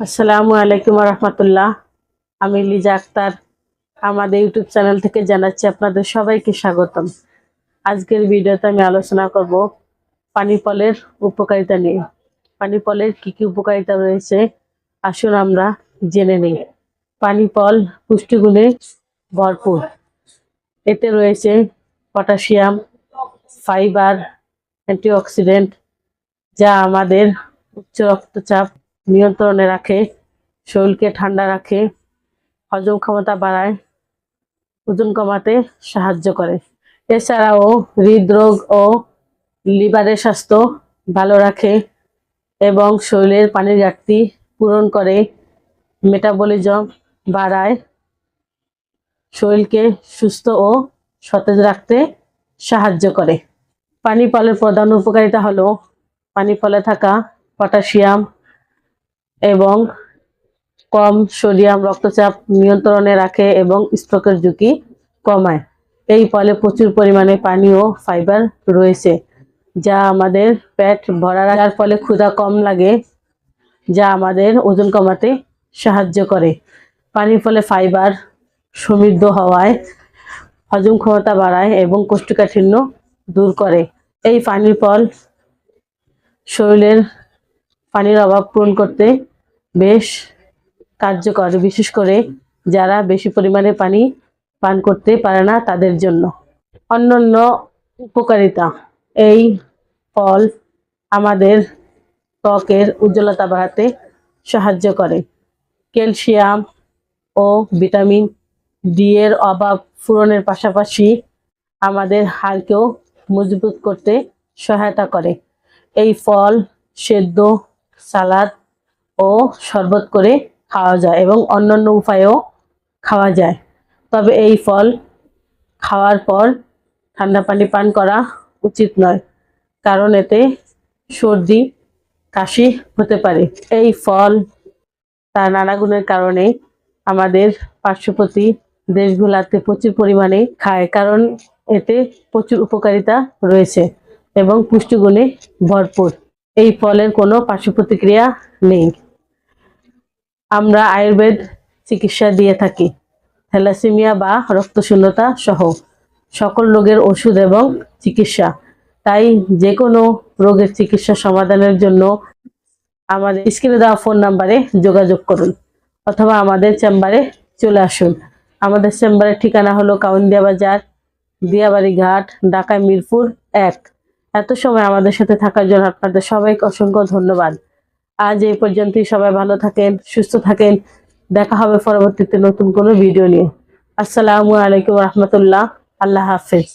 আসসালামু আলাইকুম রহমতুল্লাহ। আমি লিজা আক্তার আমাদের ইউটিউব চ্যানেল থেকে জানাচ্ছি আপনাদের সবাইকে স্বাগতম। আজকের ভিডিওতে আমি আলোচনা করব পানি ফলের উপকারিতা নিয়ে। পানি ফলের কি কি উপকারিতা রয়েছে আসুন আমরা জেনে নিই। পানি ফল পুষ্টিগুণে ভরপুর। এতে রয়েছে পটাশিয়াম, ফাইবার, অ্যান্টিঅক্সিডেন্ট, যা আমাদের উচ্চ রক্তচাপ নিয়ন্ত্রণে রাখে, শরীরকে ঠান্ডা রাখে, হজম ক্ষমতা বাড়ায়, ওজন কমাতে সাহায্য করে। এছাড়াও হৃদরোগ ও লিভারের স্বাস্থ্য ভালো রাখে এবং শরীরের পানির ঘাটতি পূরণ করে, মেটাবলিজম বাড়ায়, শরীরকে সুস্থ ও সতেজ রাখতে সাহায্য করে। পানি ফলের প্রধান উপকারিতা হলো পানি ফলে থাকা পটাশিয়াম এবং কম সোডিয়াম রক্তচাপ নিয়ন্ত্রণে রাখে এবং স্ট্রোকের ঝুঁকি কমায়। এই ফলে প্রচুর পরিমাণে পানি ও ফাইবার রয়েছে, যা আমাদের পেট ভরা রাখার ফলে ক্ষুধা কম লাগে, যা আমাদের ওজন কমাতে সাহায্য করে। পানির ফলে ফাইবার সমৃদ্ধ হওয়ায় হজম ক্ষমতা বাড়ায় এবং কোষ্ঠকাঠিন্য দূর করে। এই পানির ফল শরীরের পানির অভাব পূরণ করতে বেশ কার্যকর, বিশেষ করে যারা বেশি পরিমাণে পানি পান করতে পারে না তাদের জন্য। অন্যান্য উপকারিতা: এই ফল আমাদের ত্বকের উজ্জ্বলতা বাড়াতে সাহায্য করে। ক্যালসিয়াম ও ভিটামিন ডি এর অভাব পূরণের পাশাপাশি আমাদের হাড়কেও মজবুত করতে সহায়তা করে। এই ফল সেদ্ধ, সালাদ ও শরবত করে খাওয়া যায় এবং অন্যান্য উপায়েও খাওয়া যায়। তবে এই ফল খাওয়ার পর ঠান্ডা পানি পান করা উচিত নয়, কারণ এতে সর্দি কাশি হতে পারে। এই ফল তার নানা গুণের কারণে আমাদের পার্শ্ববর্তী দেশগুলোতে প্রচুর পরিমাণে খায়, কারণ এতে প্রচুর উপকারিতা রয়েছে এবং পুষ্টিগুণে ভরপুর। এই ফলের কোনো পার্শ্ব প্রতিক্রিয়া নেই। আমরা আয়ুর্বেদ চিকিৎসা দিয়ে থাকি। থ্যালাসেমিয়া বা রক্তশূন্যতা সহ সকল রোগের ওষুধ এবং চিকিৎসা। তাই যে কোনো রোগের চিকিৎসা সমাধানের জন্য আমাদের স্ক্রিনে দেওয়া ফোন নাম্বারে যোগাযোগ করুন অথবা আমাদের চেম্বারে চলে আসুন। আমাদের চেম্বারের ঠিকানা হলো কাউন্দিয়া বাজার, দিয়াবাড়ি ঘাট, ঢাকা মিরপুর 1। এত সময় আমাদের সাথে থাকার জন্য আপনাদের সবাইকে অসংখ্য ধন্যবাদ। আজ এই পর্যন্তই। সবাই ভালো থাকেন, সুস্থ থাকেন। দেখা হবে পরবর্তীতে নতুন কোনো ভিডিও নিয়ে। আসসালামু আলাইকুম রহমতুল্লাহ। আল্লাহ হাফেজ।